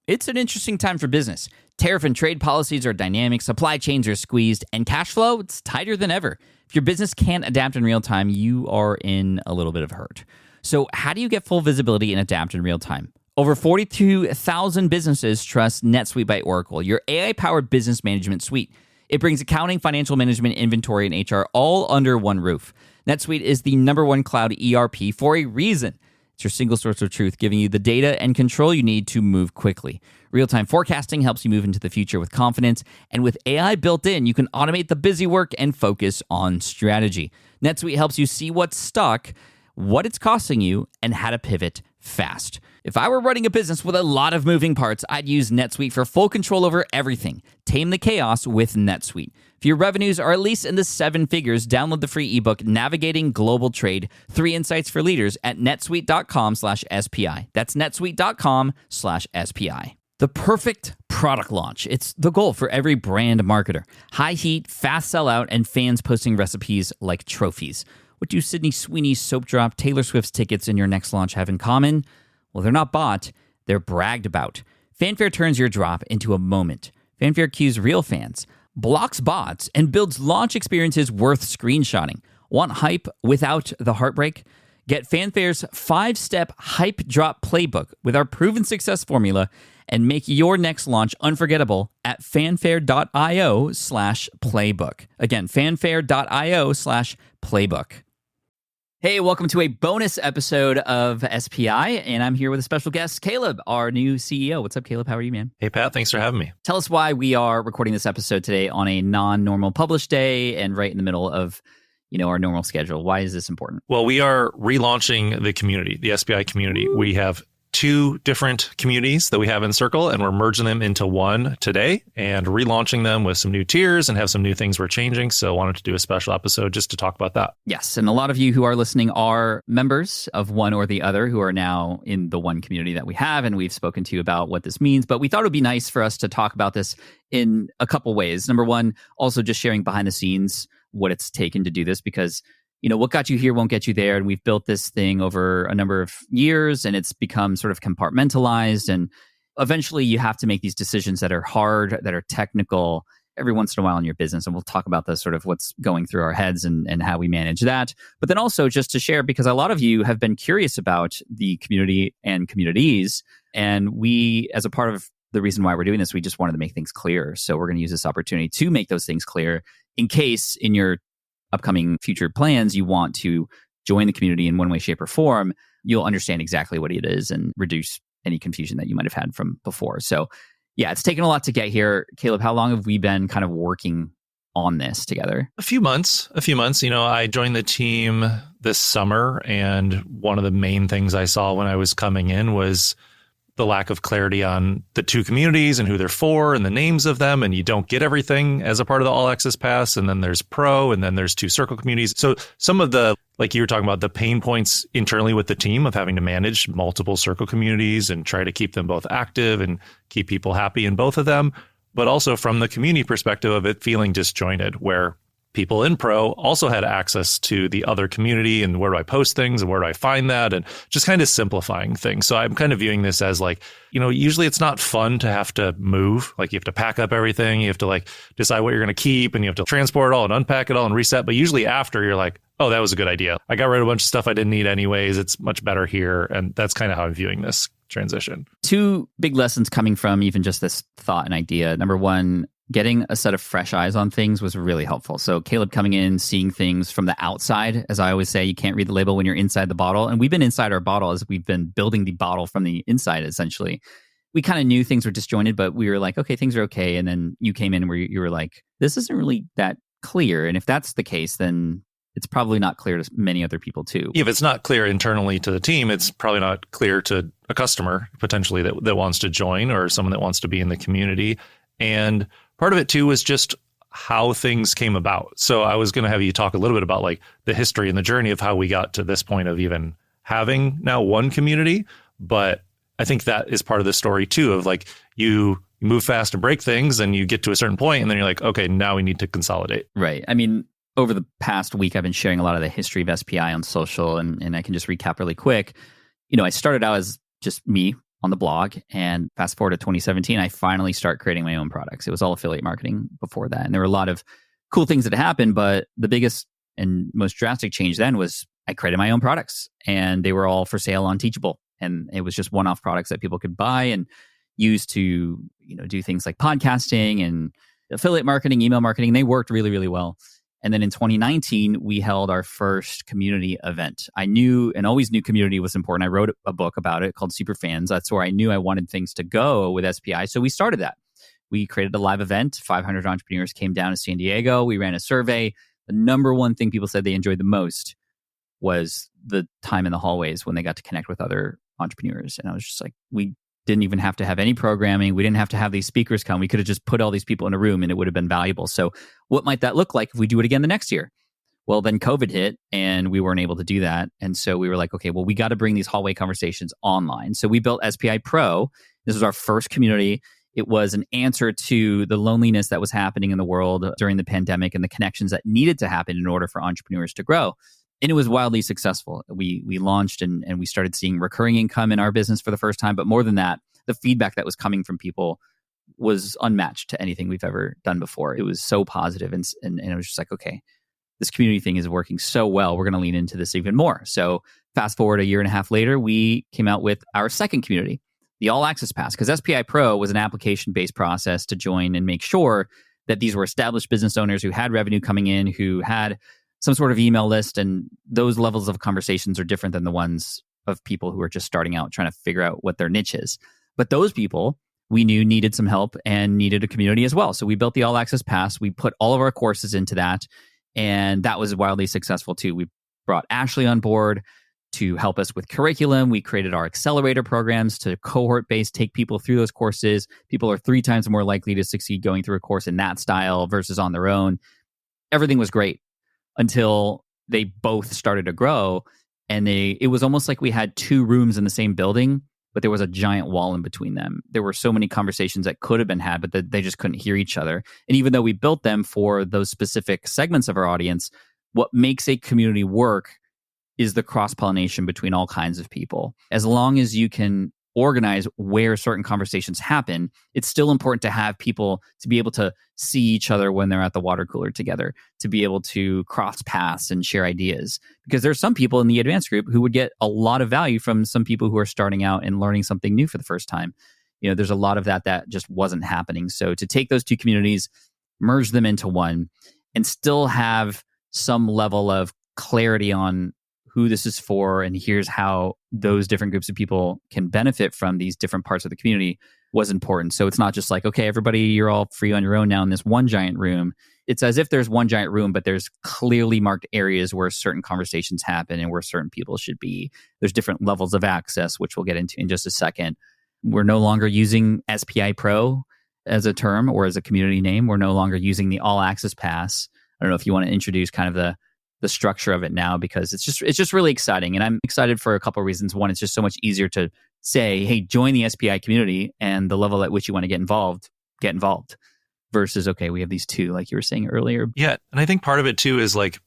It's an interesting time for business. Tariff and trade policies are dynamic, supply chains are squeezed, and cash flow, it's tighter than ever. If your business can't adapt in real time, you are in a little bit of hurt. So how do you get full visibility and adapt in real time? Over 42,000 businesses trust NetSuite by Oracle, your AI-powered business management suite. It brings accounting, financial management, inventory, and HR all under one roof. NetSuite is the #1 cloud ERP for a reason. It's your single source of truth, giving you the data and control you need to move quickly. Real-time forecasting helps you move into the future with confidence, and with AI built in, you can automate the busy work and focus on strategy. NetSuite helps you see what's stuck, what it's costing you, and how to pivot fast. If I were running a business with a lot of moving parts, I'd use NetSuite for full control over everything. Tame the chaos with NetSuite. If your revenues are at least in the 7 figures, download the free ebook, Navigating Global Trade, 3 Insights for Leaders at netsuite.com/SPI. That's netsuite.com/SPI. The perfect product launch. It's the goal for every brand marketer. High heat, fast sellout, and fans posting recipes like trophies. What do Sydney Sweeney's soap drop, Taylor Swift's tickets, and your next launch have in common? Well, they're not bought, they're bragged about. Fanfare turns your drop into a moment. Fanfare cues real fans, blocks bots, and builds launch experiences worth screenshotting. Want hype without the heartbreak? Get Fanfare's 5-step hype drop playbook with our proven success formula and make your next launch unforgettable at fanfare.io/playbook. Again, fanfare.io/playbook. Hey, welcome to a bonus episode of SPI, and I'm here with a special guest, Caleb, our new CEO. What's up, Caleb? How are you, man? Hey, Pat. Thanks for having me. Tell us why we are recording this episode today on a non-normal published day and right in the middle of, our normal schedule. Why is this important? Well, we are relaunching the community, the SPI community. Ooh. We have 2 different communities that we have in Circle, and we're merging them into one today and relaunching them with some new tiers and have some new things we're changing. So I wanted to do a special episode just to talk about that. Yes, and a lot of you who are listening are members of one or the other who are now in the one community that we have, and we've spoken to you about what this means. But we thought it would be nice for us to talk about this in a couple ways. Number one, also just sharing behind the scenes what it's taken to do this, because what got you here won't get you there. And we've built this thing over a number of years, and it's become sort of compartmentalized. And eventually you have to make these decisions that are hard, that are technical every once in a while in your business. And we'll talk about the sort of what's going through our heads and how we manage that. But then also just to share, because a lot of you have been curious about the community and communities. And we, as a part of the reason why we're doing this, we just wanted to make things clear. So we're going to use this opportunity to make those things clear in case in your upcoming future plans, you want to join the community in one way, shape, or form, you'll understand exactly what it is and reduce any confusion that you might have had from before. So yeah, it's taken a lot to get here. Caleb, how long have we been kind of working on this together? A few months. I joined the team this summer, and one of the main things I saw when I was coming in was the lack of clarity on the 2 communities and who they're for and the names of them. And you don't get everything as a part of the All Access Pass. And then there's Pro, and then there's 2 Circle communities. So some of the, like you were talking about, the pain points internally with the team of having to manage multiple Circle communities and try to keep them both active and keep people happy in both of them. But also from the community perspective of it feeling disjointed, where people in Pro also had access to the other community and where do I post things and where do I find that, and just kind of simplifying things. So I'm kind of viewing this as like, usually it's not fun to have to move. Like you have to pack up everything. You have to decide what you're going to keep, and you have to transport it all and unpack it all and reset. But usually after you're like, oh, that was a good idea. I got rid of a bunch of stuff I didn't need anyways. It's much better here. And that's kind of how I'm viewing this transition. 2 big lessons coming from even just this thought and idea. Number one, getting a set of fresh eyes on things was really helpful. So Caleb coming in, seeing things from the outside. As I always say, you can't read the label when you're inside the bottle. And we've been inside our bottle as we've been building the bottle from the inside, essentially. We kind of knew things were disjointed, but we were like, okay, things are okay. And then you came in where you were like, this isn't really that clear. And if that's the case, then it's probably not clear to many other people too. If it's not clear internally to the team, it's probably not clear to a customer potentially that wants to join, or someone that wants to be in the community. And part of it too was just how things came about. So I was going to have you talk a little bit about like the history and the journey of how we got to this point of even having now one community. But I think that is part of the story too, of like you move fast and break things and you get to a certain point and then you're like, okay, now we need to consolidate. Right. I mean, over the past week, I've been sharing a lot of the history of SPI on social, and I can just recap really quick. I started out as just me on the blog. And fast forward to 2017, I finally start creating my own products. It was all affiliate marketing before that. And there were a lot of cool things that happened, but the biggest and most drastic change then was I created my own products, and they were all for sale on Teachable. And it was just one-off products that people could buy and use to, do things like podcasting and affiliate marketing, email marketing. They worked really, really well. And then in 2019, we held our first community event. I knew and always knew community was important. I wrote a book about it called Superfans. That's where I knew I wanted things to go with SPI. So we started that. We created a live event. 500 entrepreneurs came down to San Diego. We ran a survey. The number one thing people said they enjoyed the most was the time in the hallways when they got to connect with other entrepreneurs. And I was just like, we didn't even have to have any programming. We didn't have to have these speakers come. We could have just put all these people in a room and it would have been valuable. So what might that look like if we do it again the next year? Well, then COVID hit and we weren't able to do that. And so we were like, okay, well, we got to bring these hallway conversations online. So we built SPI Pro. This was our first community. It was an answer to the loneliness that was happening in the world during the pandemic and the connections that needed to happen in order for entrepreneurs to grow. And it was wildly successful. We launched and we started seeing recurring income in our business for the first time. But more than that, the feedback that was coming from people was unmatched to anything we've ever done before. It was so positive. And it was just like, okay, this community thing is working so well. We're going to lean into this even more. So fast forward a year and a half later, we came out with our second community, the All Access Pass, because SPI Pro was an application-based process to join and make sure that these were established business owners who had revenue coming in, who had some sort of email list, and those levels of conversations are different than the ones of people who are just starting out trying to figure out what their niche is. But those people we knew needed some help and needed a community as well. So we built the All Access Pass. We put all of our courses into that, and that was wildly successful too. We brought Ashley on board to help us with curriculum. We created our accelerator programs to cohort-based take people through those courses. People are 3 times more likely to succeed going through a course in that style versus on their own. Everything was great until they both started to grow. And it was almost like we had 2 rooms in the same building, but there was a giant wall in between them. There were so many conversations that could have been had, but they just couldn't hear each other. And even though we built them for those specific segments of our audience, what makes a community work is the cross-pollination between all kinds of people. As long as you can organize where certain conversations happen, it's still important to have people to be able to see each other when they're at the water cooler together, to be able to cross paths and share ideas. Because there's some people in the advanced group who would get a lot of value from some people who are starting out and learning something new for the first time. There's a lot of that just wasn't happening. So to take those 2 communities, merge them into one, and still have some level of clarity on who this is for, and here's how those different groups of people can benefit from these different parts of the community was important. So it's not just like, okay, everybody, you're all free on your own now in this one giant room. It's as if there's one giant room, but there's clearly marked areas where certain conversations happen and where certain people should be. There's different levels of access, which we'll get into in just a second. We're no longer using SPI Pro as a term or as a community name. We're no longer using the All Access Pass. I don't know if you want to introduce kind of the structure of it now, because it's just really exciting. And I'm excited for a couple of reasons. One, it's just so much easier to say, hey, join the SPI community, and the level at which you want to get involved, versus, okay, we have these 2, like you were saying earlier. Yeah. And I think part of it too is like,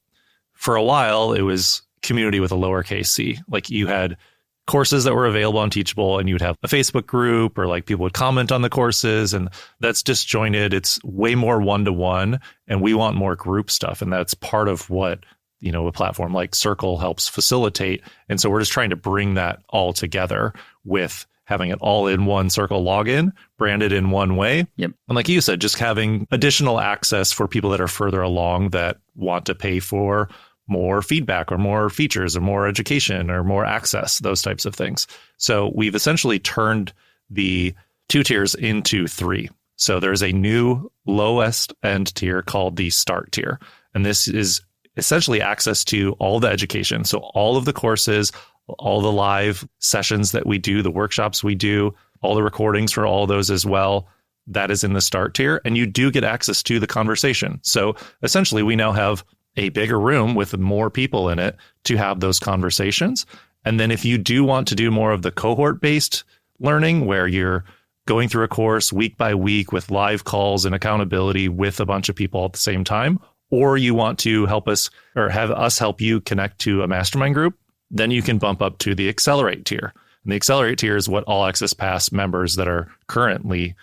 for a while, it was community with a lowercase c. Like you had courses that were available on Teachable, and you would have a Facebook group, or like people would comment on the courses, and that's disjointed. It's way more one-to-one, and we want more group stuff. And that's part of what a platform like Circle helps facilitate. And so we're just trying to bring that all together with having it all in one Circle login, branded in one way. Yep. And like you said, just having additional access for people that are further along that want to pay for more feedback or more features or more education or more access, those types of things. So we've essentially turned the 2 tiers into 3. So there's a new lowest end tier called the Start tier. And this is essentially access to all the education. So all of the courses, all the live sessions that we do, the workshops we do, all the recordings for all those as well, that is in the Start tier. And you do get access to the conversation. So essentially, we now have a bigger room with more people in it to have those conversations. And then if you do want to do more of the cohort-based learning, where you're going through a course week by week with live calls and accountability with a bunch of people at the same time, or you want to help us or have us help you connect to a mastermind group, then you can bump up to the Accelerate tier. And the Accelerate tier is what All Access Pass members that are currently,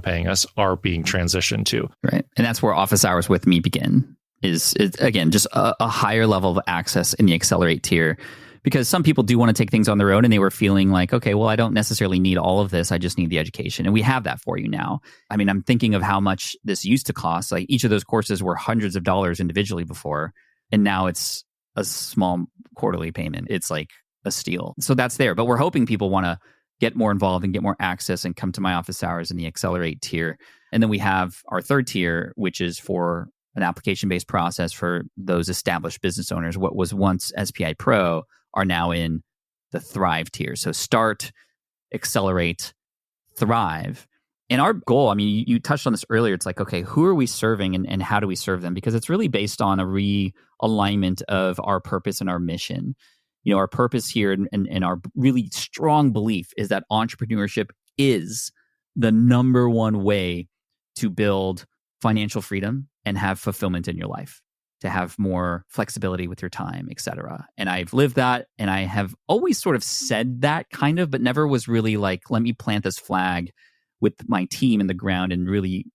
paying us are being transitioned to. Right. And that's where office hours with me begin is again, just a higher level of access in the Accelerate tier. Because some people do want to take things on their own and they were feeling like, okay, well, I don't necessarily need all of this. I just need the education. And we have that for you now. I mean, I'm thinking of how much this used to cost. Like each of those courses were hundreds of dollars individually before. And now it's a small quarterly payment. It's like a steal. So that's there. But we're hoping people want to get more involved and get more access and come to my office hours in the Accelerate tier. And then we have our third tier, which is for an application-based process for those established business owners. What was once SPI Pro are now in the Thrive tier. So start, accelerate, thrive. And our goal, I mean, you touched on this earlier. It's like, okay, who are we serving and how do we serve them? Because it's really based on a realignment of our purpose and our mission. Our purpose here and our really strong belief is that entrepreneurship is the number one way to build financial freedom and have fulfillment in your life, to have more flexibility with your time, et cetera. And I've lived that, and I have always sort of said that kind of, but never was really like, let me plant this flag with my team in the ground and really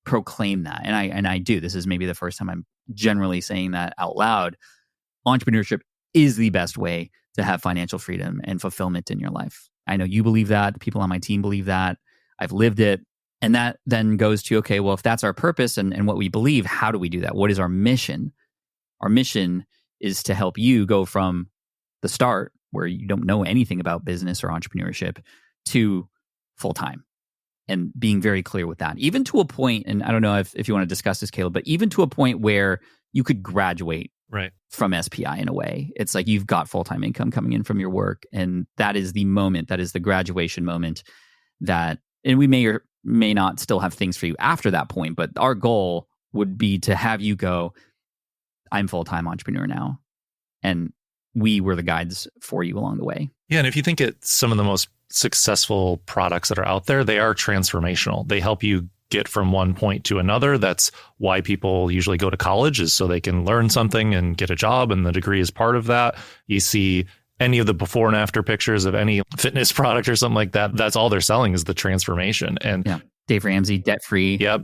proclaim that. And I do. This is maybe the first time I'm generally saying that out loud. Entrepreneurship is the best way to have financial freedom and fulfillment in your life. I know you believe that. The people on my team believe that. I've lived it. And that then goes to, okay, well, if that's our purpose and what we believe, how do we do that? What is our mission? Our mission is to help you go from the start, where you don't know anything about business or entrepreneurship, to full-time. And being very clear with that. Even to a point, and I don't know if you want to discuss this, Caleb, but even to a point where you could graduate from SPI in a way. It's like you've got full-time income coming in from your work. And that is the moment, that is the graduation moment that, and we may or may not still have things for you after that point, but our goal would be to have you go, I'm full-time entrepreneur now. And we were the guides for you along the way. Yeah. And if you think it's some of the most successful products that are out there, they are transformational. They help you get from one point to another. That's why people usually go to college, is so they can learn something and get a job. And the degree is part of that. You see any of the before and after pictures of any fitness product or something like that, that's all they're selling is the transformation. And yeah, Dave Ramsey, debt free. Yep.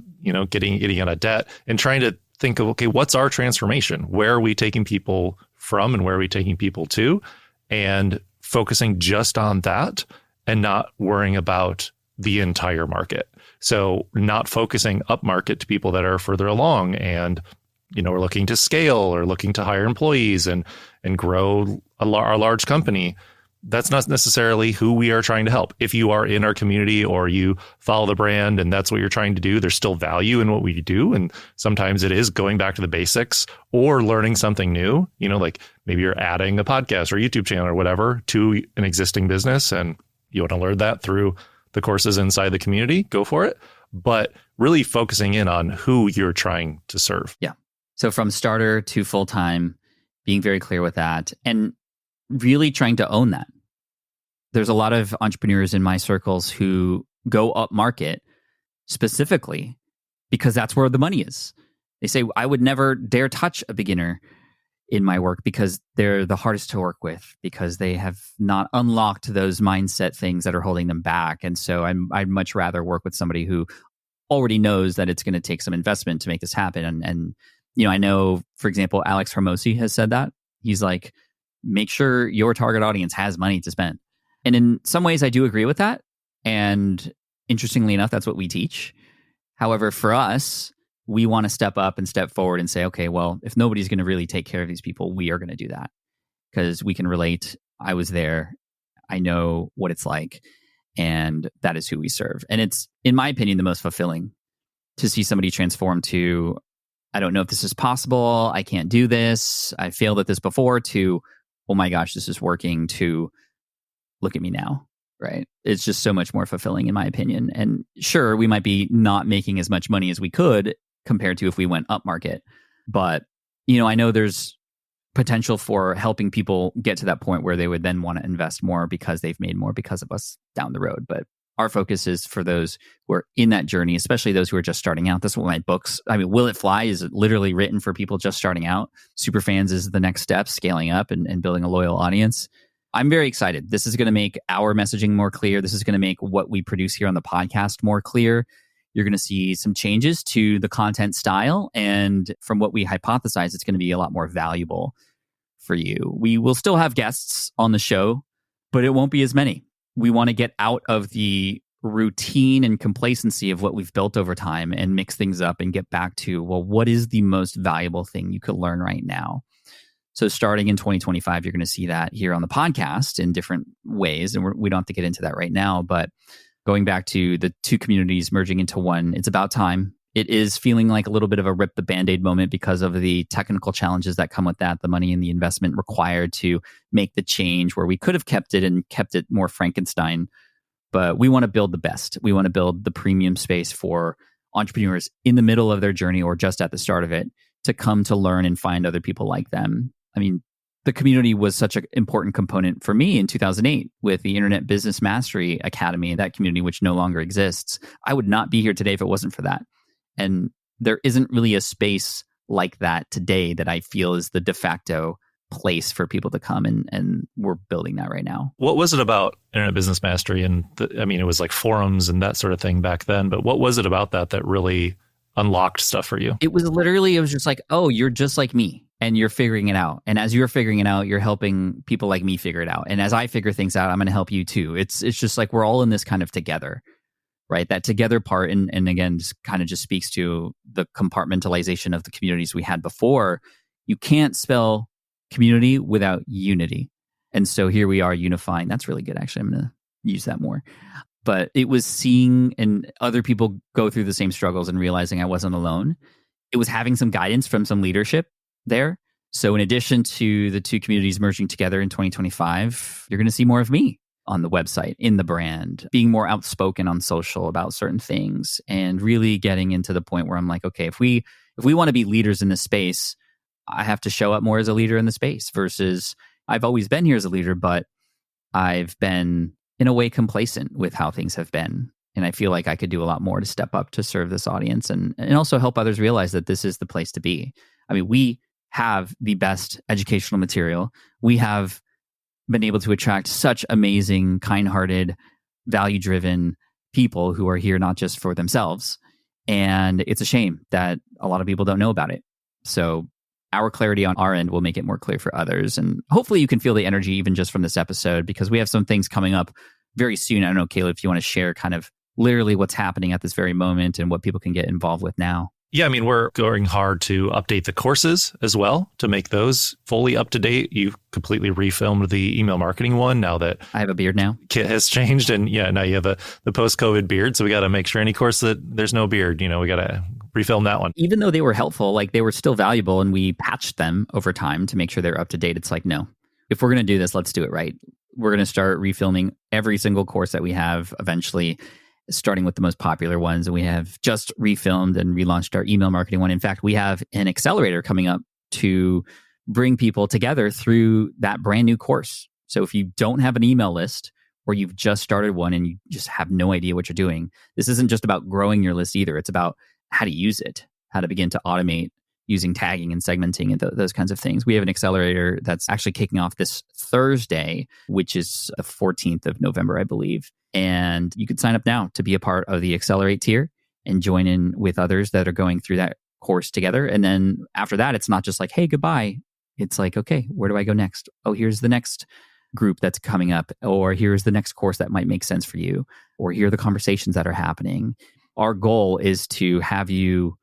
Getting out of debt and trying to think of, okay, what's our transformation? Where are we taking people from and where are we taking people to? And focusing just on that and not worrying about the entire market. So not focusing up market to people that are further along and, are looking to scale or looking to hire employees and grow our large company. That's not necessarily who we are trying to help. If you are in our community or you follow the brand and that's what you're trying to do, there's still value in what we do. And sometimes it is going back to the basics or learning something new, like maybe you're adding a podcast or YouTube channel or whatever to an existing business and you want to learn that through the courses inside the community, go for it. But really focusing in on who you're trying to serve. Yeah. So from starter to full-time, being very clear with that and really trying to own that. There's a lot of entrepreneurs in my circles who go up market specifically because that's where the money is. They say, I would never dare touch a beginner in my work because they're the hardest to work with, because they have not unlocked those mindset things that are holding them back. And so I'd much rather work with somebody who already knows that it's going to take some investment to make this happen. And I know, for example, Alex Hermosi has said that. He's like, make sure your target audience has money to spend. And in some ways, I do agree with that. And interestingly enough, that's what we teach. However, for us, we want to step up and step forward and say, okay, well, if nobody's going to really take care of these people, we are going to do that because we can relate. I was there. I know what it's like. And that is who we serve. And it's, in my opinion, the most fulfilling to see somebody transform to, I don't know if this is possible. I can't do this. I failed at this before, to, oh my gosh, this is working, to look at me now, right? It's just so much more fulfilling in my opinion. And sure, we might be not making as much money as we could compared to if we went up market. But, I know there's potential for helping people get to that point where they would then want to invest more because they've made more because of us down the road. But our focus is for those who are in that journey, especially those who are just starting out. That's what my books, Will It Fly is literally written for people just starting out. Superfans is the next step, scaling up and building a loyal audience. I'm very excited. This is going to make our messaging more clear. This is going to make what we produce here on the podcast more clear. You're going to see some changes to the content style. And from what we hypothesize, it's going to be a lot more valuable for you. We will still have guests on the show, but it won't be as many. We want to get out of the routine and complacency of what we've built over time and mix things up and get back to, well, what is the most valuable thing you could learn right now? So starting in 2025, you're going to see that here on the podcast in different ways. And we don't have to get into that right now, but going back to the two communities merging into one, it's about time. It is feeling like a little bit of a rip the Band-Aid moment because of the technical challenges that come with that, the money and the investment required to make the change where we could have kept it and kept it more Frankenstein. But we want to build the best. We want to build the premium space for entrepreneurs in the middle of their journey or just at the start of it to come to learn and find other people like them. I mean, the community was such an important component for me in 2008 with the Internet Business Mastery Academy, that community which no longer exists. I would not be here today if it wasn't for that. And there isn't really a space like that today that I feel is the de facto place for people to come, and we're building that right now. What was it about Internet Business Mastery? And it was like forums and that sort of thing back then, but what was it about that really unlocked stuff for you? It was just like, oh, you're just like me. And you're figuring it out. And as you're figuring it out, you're helping people like me figure it out. And as I figure things out, I'm going to help you too. It's just like we're all in this kind of together, right? That together part, and again, just speaks to the compartmentalization of the communities we had before. You can't spell community without unity. And so here we are unifying. That's really good. Actually, I'm going to use that more. But it was seeing and other people go through the same struggles and realizing I wasn't alone. It was having some guidance from some leadership there. So in addition to the two communities merging together in 2025, you're going to see more of me on the website, in the brand, being more outspoken on social about certain things, and really getting into the point where I'm like, okay, if we want to be leaders in this space, I have to show up more as a leader in the space versus I've always been here as a leader, but I've been in a way complacent with how things have been. And I feel like I could do a lot more to step up to serve this audience and also help others realize that this is the place to be. I mean, we have the best educational material. We have been able to attract such amazing, kind-hearted, value-driven people who are here not just for themselves. And it's a shame that a lot of people don't know about it. So our clarity on our end will make it more clear for others. And hopefully you can feel the energy even just from this episode, because we have some things coming up very soon. I don't know, Caleb, if you want to share kind of literally what's happening at this very moment and what people can get involved with now. Yeah, we're going hard to update the courses as well to make those fully up to date. You've completely refilmed the email marketing one now that I have a beard now. Kit has changed, and now you have the post-COVID beard. So we got to make sure any course that there's no beard, we got to refilm that one. Even though they were helpful, like they were still valuable, and we patched them over time to make sure they're up to date. It's like, no, if we're going to do this, let's do it right. We're going to start refilming every single course that we have eventually, starting with the most popular ones. And we have just refilmed and relaunched our email marketing one. In fact, we have an accelerator coming up to bring people together through that brand new course. So if you don't have an email list or you've just started one and you just have no idea what you're doing, this isn't just about growing your list either. It's about how to use it, how to begin to automate using tagging and segmenting and those kinds of things. We have an accelerator that's actually kicking off this Thursday, which is the 14th of November, I believe. And you could sign up now to be a part of the Accelerate tier and join in with others that are going through that course together. And then after that, it's not just like, hey, goodbye. It's like, okay, where do I go next? Oh, here's the next group that's coming up, or here's the next course that might make sense for you, or here are the conversations that are happening. Our goal is to have you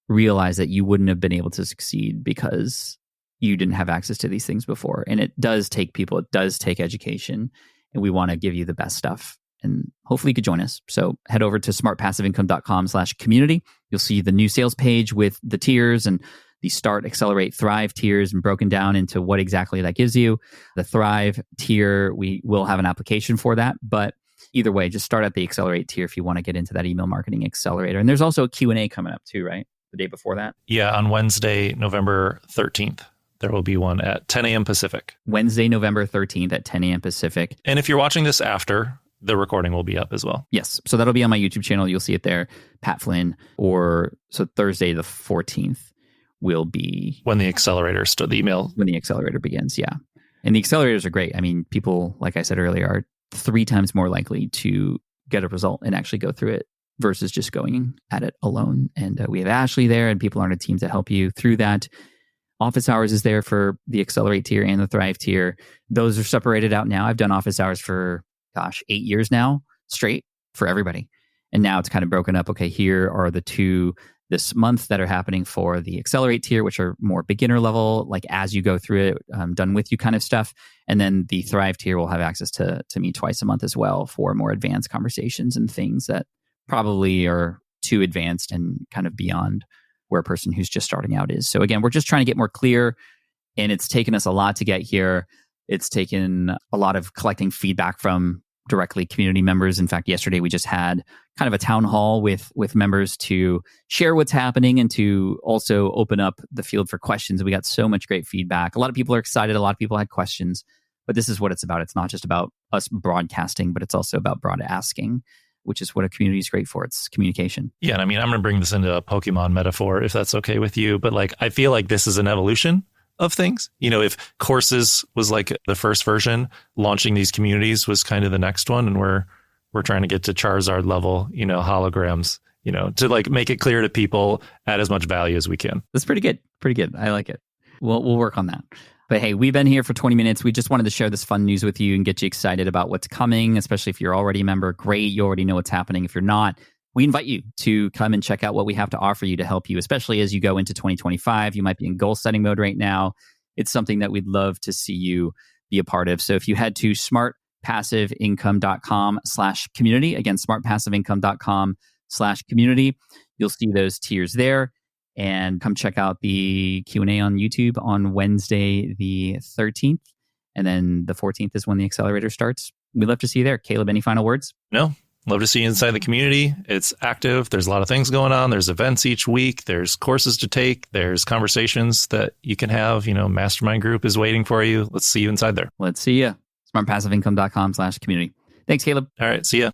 realize that you wouldn't have been able to succeed because you didn't have access to these things before. And it does take people, it does take education, and we want to give you the best stuff. And hopefully you could join us. So head over to smartpassiveincome.com/community. You'll see the new sales page with the tiers and the Start, Accelerate, Thrive tiers, and broken down into what exactly that gives you. The Thrive tier, we will have an application for that. But either way, just start at the Accelerate tier if you want to get into that email marketing accelerator. And there's also a Q&A coming up too, right? The day before that? Yeah, on Wednesday, November 13th. There will be one at 10 a.m. Pacific. Wednesday, November 13th at 10 a.m. Pacific. And if you're watching this after, the recording will be up as well. Yes. So that'll be on my YouTube channel. You'll see it there. Pat Flynn. So Thursday the 14th will be... When the accelerator, the email... When the accelerator begins, yeah. And the accelerators are great. I mean, people, like I said earlier, are 3 times more likely to get a result and actually go through it versus just going at it alone. And we have Ashley there, and people on our team to help you through that. Office hours is there for the Accelerate tier and the Thrive tier. Those are separated out now. I've done office hours for, 8 years now, straight for everybody. And now it's kind of broken up. Okay, here are the 2 this month that are happening for the Accelerate tier, which are more beginner level, like as you go through it, done with you kind of stuff. And then the Thrive tier will have access to me twice a month as well for more advanced conversations and things that probably are too advanced and kind of beyond where a person who's just starting out is. So again, we're just trying to get more clear, and it's taken us a lot to get here. It's taken a lot of collecting feedback from directly community members. In fact, yesterday we just had kind of a town hall with members to share what's happening and to also open up the field for questions. We got so much great feedback. A lot of people are excited. A lot of people had questions, but this is what it's about. It's not just about us broadcasting, but it's also about broad asking, which is what a community is great for. It's communication. Yeah. And I mean, I'm going to bring this into a Pokemon metaphor, if that's okay with you. But like, I feel like this is an evolution of things. You know, if courses was like the first version, launching these communities was kind of the next one. And we're trying to get to Charizard level, holograms, to like make it clear to people, add as much value as we can. That's pretty good. Pretty good. I like it. We'll work on that. But hey, we've been here for 20 minutes. We just wanted to share this fun news with you and get you excited about what's coming, especially if you're already a member. Great. You already know what's happening. If you're not, we invite you to come and check out what we have to offer you to help you, especially as you go into 2025. You might be in goal setting mode right now. It's something that we'd love to see you be a part of. So if you head to smartpassiveincome.com/community, again, smartpassiveincome.com/community, you'll see those tiers there. And come check out the Q&A on YouTube on Wednesday, the 13th. And then the 14th is when the accelerator starts. We'd love to see you there. Caleb, any final words? No. Love to see you inside the community. It's active. There's a lot of things going on. There's events each week. There's courses to take. There's conversations that you can have. Mastermind group is waiting for you. Let's see you inside there. Let's see you. smartpassiveincome.com/community. Thanks, Caleb. All right. See ya.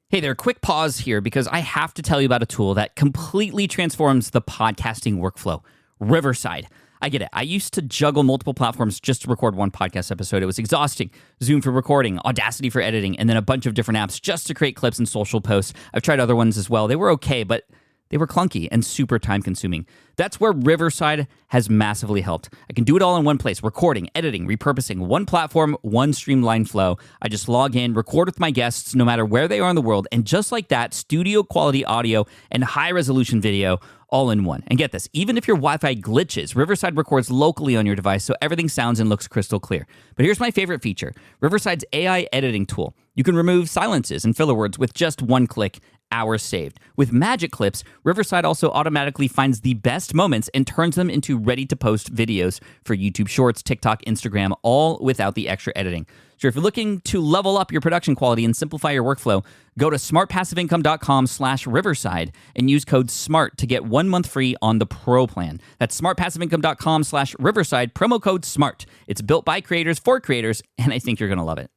Hey there, quick pause here because I have to tell you about a tool that completely transforms the podcasting workflow, Riverside. I get it. I used to juggle multiple platforms just to record one podcast episode. It was exhausting. Zoom for recording, Audacity for editing, and then a bunch of different apps just to create clips and social posts. I've tried other ones as well. They were okay, but they were clunky and super time-consuming. That's where Riverside has massively helped. I can do it all in one place, recording, editing, repurposing, one platform, one streamlined flow. I just log in, record with my guests no matter where they are in the world, and just like that, studio-quality audio and high-resolution video all in one. And get this, even if your Wi-Fi glitches, Riverside records locally on your device so everything sounds and looks crystal clear. But here's my favorite feature, Riverside's AI editing tool. You can remove silences and filler words with just one click, hours saved. With Magic Clips, Riverside also automatically finds the best moments and turns them into ready-to-post videos for YouTube Shorts, TikTok, Instagram, all without the extra editing. So if you're looking to level up your production quality and simplify your workflow, go to smartpassiveincome.com/Riverside and use code SMART to get 1 month free on the Pro plan. That's smartpassiveincome.com/Riverside, promo code SMART. It's built by creators for creators, and I think you're going to love it.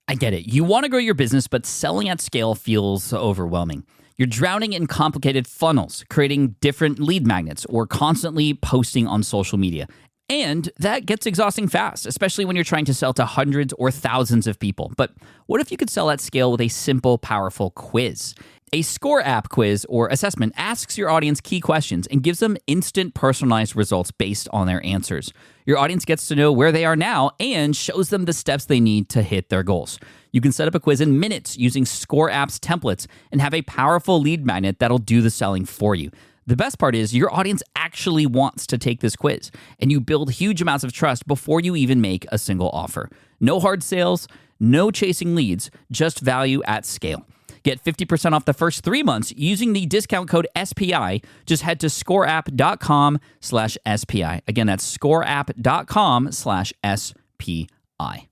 I get it. You want to grow your business, but selling at scale feels overwhelming. You're drowning in complicated funnels, creating different lead magnets, or constantly posting on social media. And that gets exhausting fast, especially when you're trying to sell to hundreds or thousands of people. But what if you could sell at scale with a simple, powerful quiz? A Score app quiz or assessment asks your audience key questions and gives them instant personalized results based on their answers. Your audience gets to know where they are now and shows them the steps they need to hit their goals. You can set up a quiz in minutes using Score app's templates and have a powerful lead magnet that'll do the selling for you. The best part is your audience actually wants to take this quiz, and you build huge amounts of trust before you even make a single offer. No hard sales, no chasing leads, just value at scale. Get 50% off the first 3 months using the discount code SPI. Just head to scoreapp.com/SPI. Again, that's scoreapp.com/SPI.